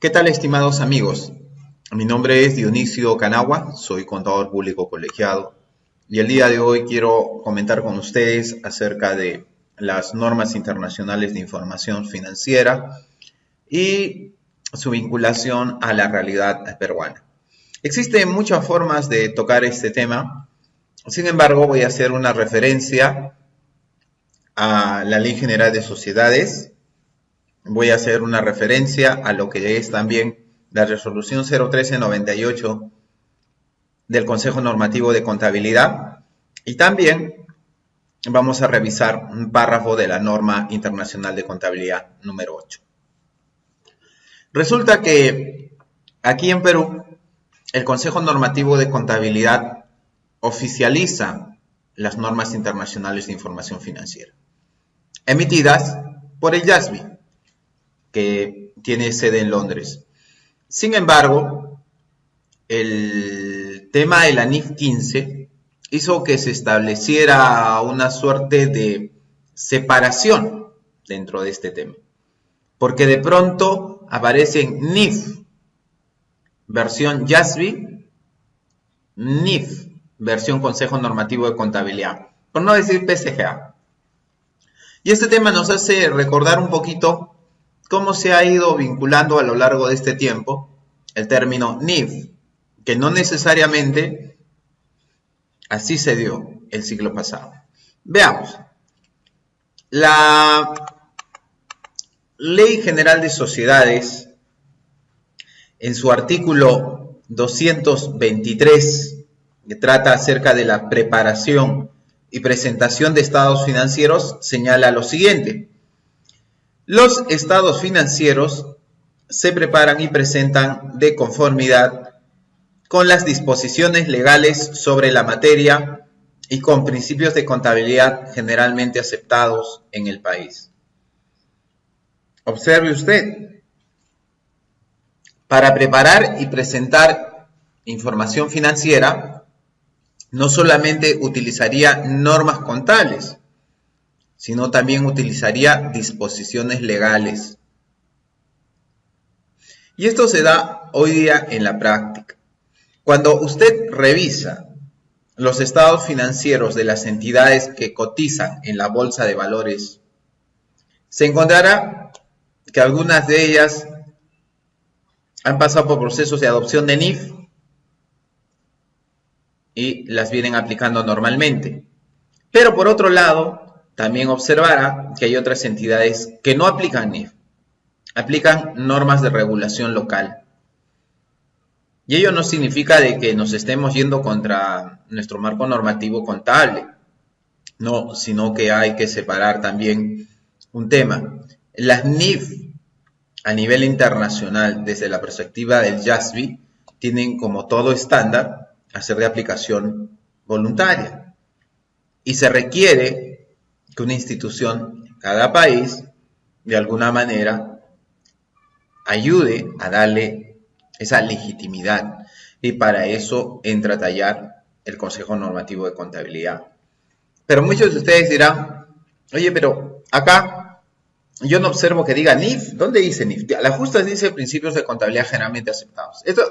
¿Qué tal, estimados amigos? Mi nombre es Dionisio Canagua, soy contador público colegiado y el día de hoy quiero comentar con ustedes acerca de las normas internacionales de información financiera y su vinculación a la realidad peruana. Existen muchas formas de tocar este tema, sin embargo voy a hacer una referencia a la Ley General de Sociedades. Voy a hacer una referencia a lo que es también la resolución 01398 del Consejo Normativo de Contabilidad y también vamos a revisar un párrafo de la norma internacional de contabilidad número 8. Resulta que aquí en Perú el Consejo Normativo de Contabilidad oficializa las normas internacionales de información financiera emitidas por el IASB, que tiene sede en Londres. Sin embargo, el tema de la NIF 15 hizo que se estableciera una suerte de separación dentro de este tema, porque de pronto aparecen NIF versión IASB, NIF versión Consejo Normativo de Contabilidad, por no decir PCGA. Y este tema nos hace recordar un poquito cómo se ha ido vinculando a lo largo de este tiempo el término NIF, que no necesariamente así se dio el siglo pasado. Veamos. La Ley General de Sociedades, en su artículo 223, que trata acerca de la preparación y presentación de estados financieros, señala lo siguiente: los estados financieros se preparan y presentan de conformidad con las disposiciones legales sobre la materia y con principios de contabilidad generalmente aceptados en el país. Observe usted, para preparar y presentar información financiera, no solamente utilizaría normas contables, sino también utilizaría disposiciones legales. Y esto se da hoy día en la práctica. Cuando usted revisa los estados financieros de las entidades que cotizan en la bolsa de valores, se encontrará que algunas de ellas han pasado por procesos de adopción de NIF y las vienen aplicando normalmente. Pero por otro lado, también observará que hay otras entidades que no aplican NIF, aplican normas de regulación local. Y ello no significa de que nos estemos yendo contra nuestro marco normativo contable, no, sino que hay que separar también un tema. Las NIF a nivel internacional, desde la perspectiva del IASB, tienen como todo estándar hacer de aplicación voluntaria. Y se requiere que una institución en cada país, de alguna manera, ayude a darle esa legitimidad. Y para eso entra a tallar el Consejo Normativo de Contabilidad. Pero muchos de ustedes dirán, oye, pero acá yo no observo que diga NIF. ¿Dónde dice NIF? La justa dice principios de contabilidad generalmente aceptados. Esto,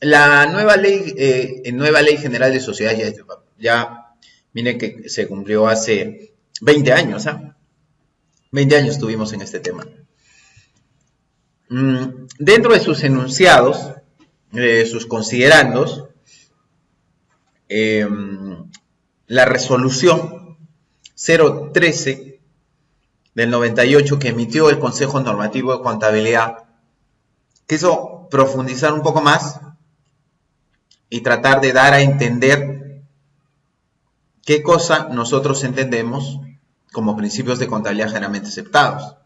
la nueva ley general de sociedades ya miren que se cumplió hace 20 años, ¿eh? 20 años estuvimos en este tema. Dentro de sus enunciados, sus considerandos, la resolución 013 del 98 que emitió el Consejo Normativo de Contabilidad quiso profundizar un poco más y tratar de dar a entender qué cosa nosotros entendemos como principios de contabilidad generalmente aceptados.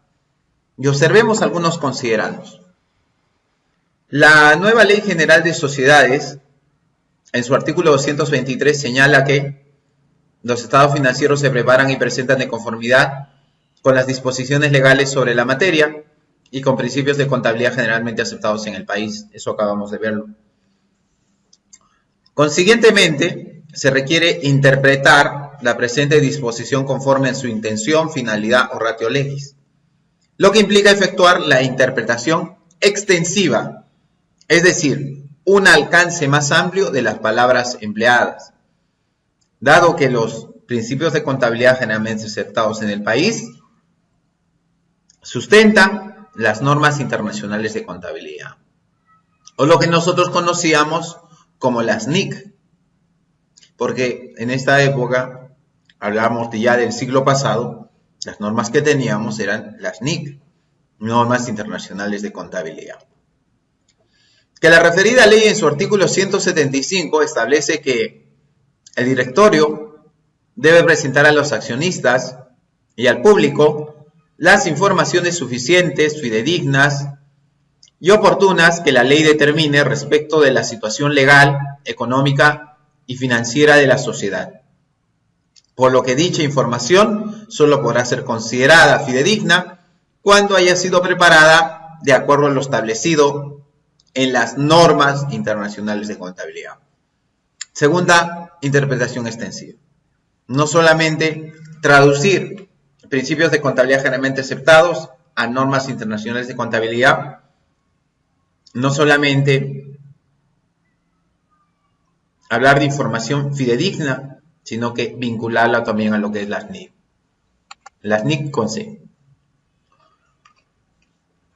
Y observemos algunos considerandos. La nueva Ley General de Sociedades, en su artículo 223, señala que los estados financieros se preparan y presentan de conformidad con las disposiciones legales sobre la materia y con principios de contabilidad generalmente aceptados en el país. Eso acabamos de verlo. Consiguientemente, se requiere interpretar la presente disposición conforme a su intención, finalidad o ratio legis, lo que implica efectuar la interpretación extensiva, es decir, un alcance más amplio de las palabras empleadas. Dado que los principios de contabilidad generalmente aceptados en el país sustentan las normas internacionales de contabilidad, o lo que nosotros conocíamos como las NIC, porque en esta época, hablábamos ya del siglo pasado, las normas que teníamos eran las NIC, normas internacionales de contabilidad. Que la referida ley en su artículo 175 establece que el directorio debe presentar a los accionistas y al público las informaciones suficientes, fidedignas y oportunas que la ley determine respecto de la situación legal, económica y financiera de la sociedad. Por lo que dicha información solo podrá ser considerada fidedigna cuando haya sido preparada de acuerdo a lo establecido en las normas internacionales de contabilidad. Segunda interpretación extensiva. No solamente traducir principios de contabilidad generalmente aceptados a normas internacionales de contabilidad, no solamente hablar de información fidedigna, sino que vincularla también a lo que es las NIC. Las NIC con C.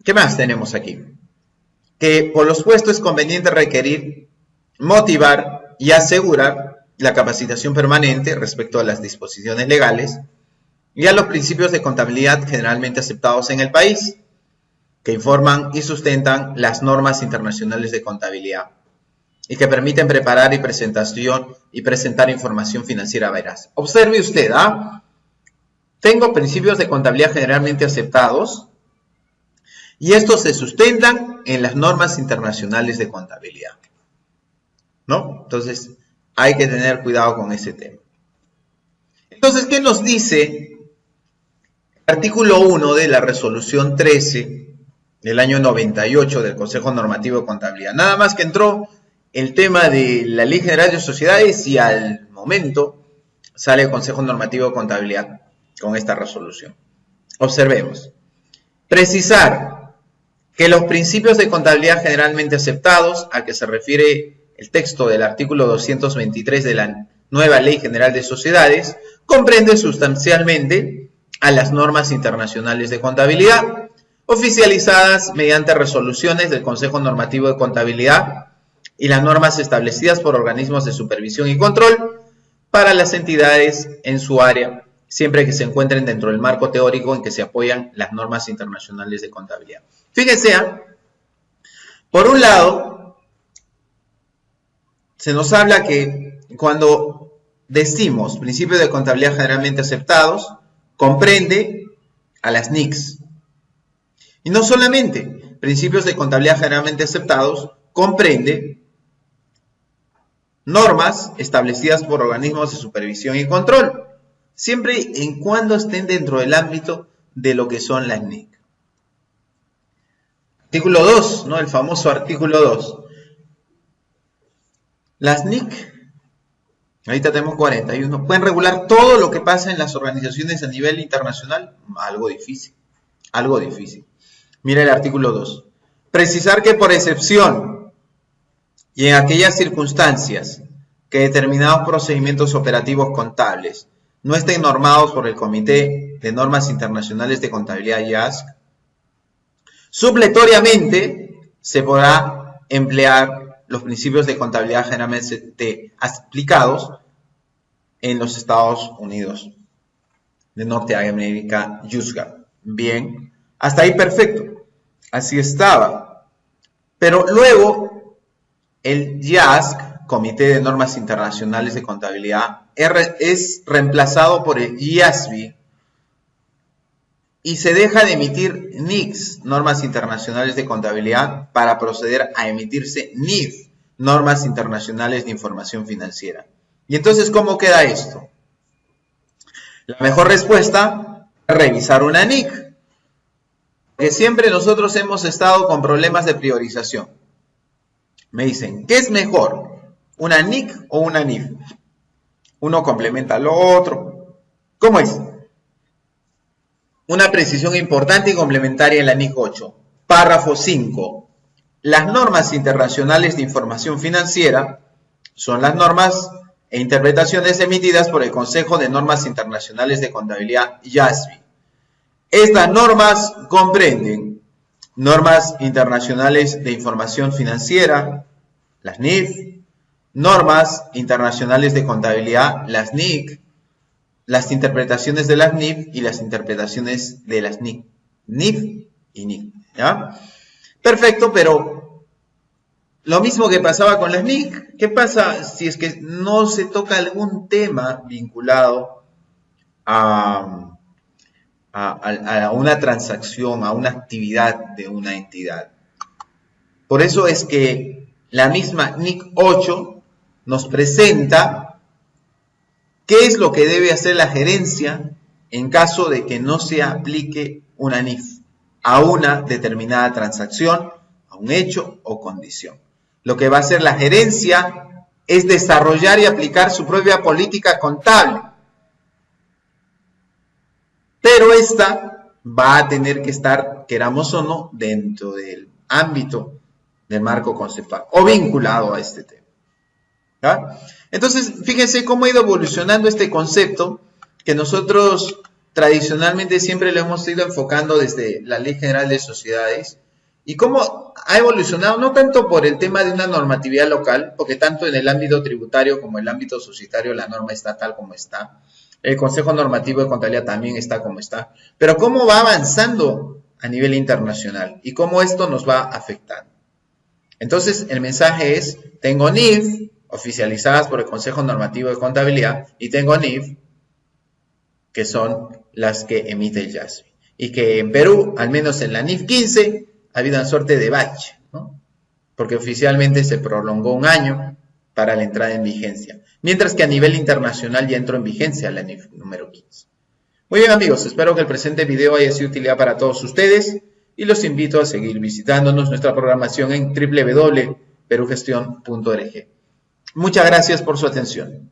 ¿Qué más tenemos aquí? Que por lo supuesto es conveniente requerir, motivar y asegurar la capacitación permanente respecto a las disposiciones legales y a los principios de contabilidad generalmente aceptados en el país, que informan y sustentan las normas internacionales de contabilidad y que permiten preparar y presentar información financiera veraz. Observe usted, tengo principios de contabilidad generalmente aceptados y estos se sustentan en las normas internacionales de contabilidad, ¿no? Entonces, hay que tener cuidado con ese tema. Entonces, ¿qué nos dice el artículo 1 de la resolución 13 del año 98 del Consejo Normativo de Contabilidad? Nada más que entró el tema de la Ley General de Sociedades y al momento sale el Consejo Normativo de Contabilidad con esta resolución. Observemos. Precisar que los principios de contabilidad generalmente aceptados, a que se refiere el texto del artículo 223 de la nueva Ley General de Sociedades, comprende sustancialmente a las normas internacionales de contabilidad, oficializadas mediante resoluciones del Consejo Normativo de Contabilidad y las normas establecidas por organismos de supervisión y control para las entidades en su área, siempre que se encuentren dentro del marco teórico en que se apoyan las normas internacionales de contabilidad. Fíjense, por un lado, se nos habla que cuando decimos principios de contabilidad generalmente aceptados, comprende a las NICs. Y no solamente principios de contabilidad generalmente aceptados, comprende normas establecidas por organismos de supervisión y control, siempre y cuando estén dentro del ámbito de lo que son las NIC. Artículo 2, ¿no? El famoso artículo 2. Las NIC, ahorita tenemos 41, pueden regular todo lo que pasa en las organizaciones a nivel internacional. Algo difícil, algo difícil. Mira el artículo 2. Precisar que por excepción y en aquellas circunstancias que determinados procedimientos operativos contables no estén normados por el Comité de Normas Internacionales de Contabilidad IASC, supletoriamente se podrá emplear los principios de contabilidad generalmente aplicados en los Estados Unidos de Norteamérica, USGA. Bien, hasta ahí perfecto, así estaba. Pero luego el IASC, Comité de Normas Internacionales de Contabilidad, es reemplazado por el IASB y se deja de emitir NICs, Normas Internacionales de Contabilidad, para proceder a emitirse NIF, Normas Internacionales de Información Financiera. Y entonces, ¿cómo queda esto? La mejor respuesta es revisar una NIC, porque siempre nosotros hemos estado con problemas de priorización. Me dicen, ¿qué es mejor? ¿Una NIC o una NIF? Uno complementa al otro. ¿Cómo es? Una precisión importante y complementaria en la NIC 8. Párrafo 5. Las normas internacionales de información financiera son las normas e interpretaciones emitidas por el Consejo de Normas Internacionales de Contabilidad, IASB. Estas normas comprenden normas internacionales de información financiera, las NIF, normas internacionales de contabilidad, las NIC, las interpretaciones de las NIF y las interpretaciones de las NIC. NIF y NIC, ¿ya? Perfecto, pero lo mismo que pasaba con las NIC, ¿qué pasa si es que no se toca algún tema vinculado a una transacción, a una actividad de una entidad? Por eso es que la misma NIC 8 nos presenta qué es lo que debe hacer la gerencia en caso de que no se aplique una NIF a una determinada transacción, a un hecho o condición. Lo que va a hacer la gerencia es desarrollar y aplicar su propia política contable. Pero esta va a tener que estar, queramos o no, dentro del ámbito del marco conceptual o vinculado a este tema. ¿Ya? Entonces, fíjense cómo ha ido evolucionando este concepto que nosotros tradicionalmente siempre lo hemos ido enfocando desde la Ley General de Sociedades y cómo ha evolucionado no tanto por el tema de una normatividad local, porque tanto en el ámbito tributario como en el ámbito societario la norma está tal como está. El Consejo Normativo de Contabilidad también está como está. Pero cómo va avanzando a nivel internacional y cómo esto nos va afectando. Entonces, el mensaje es, tengo NIF oficializadas por el Consejo Normativo de Contabilidad y tengo NIF que son las que emite el IASB. Y que en Perú, al menos en la NIF 15, ha habido una suerte de bache, ¿no? Porque oficialmente se prolongó un año para la entrada en vigencia. Mientras que a nivel internacional ya entró en vigencia la NIF número 15. Muy bien, amigos, espero que el presente video haya sido de utilidad para todos ustedes y los invito a seguir visitándonos nuestra programación en www.perugestion.org. Muchas gracias por su atención.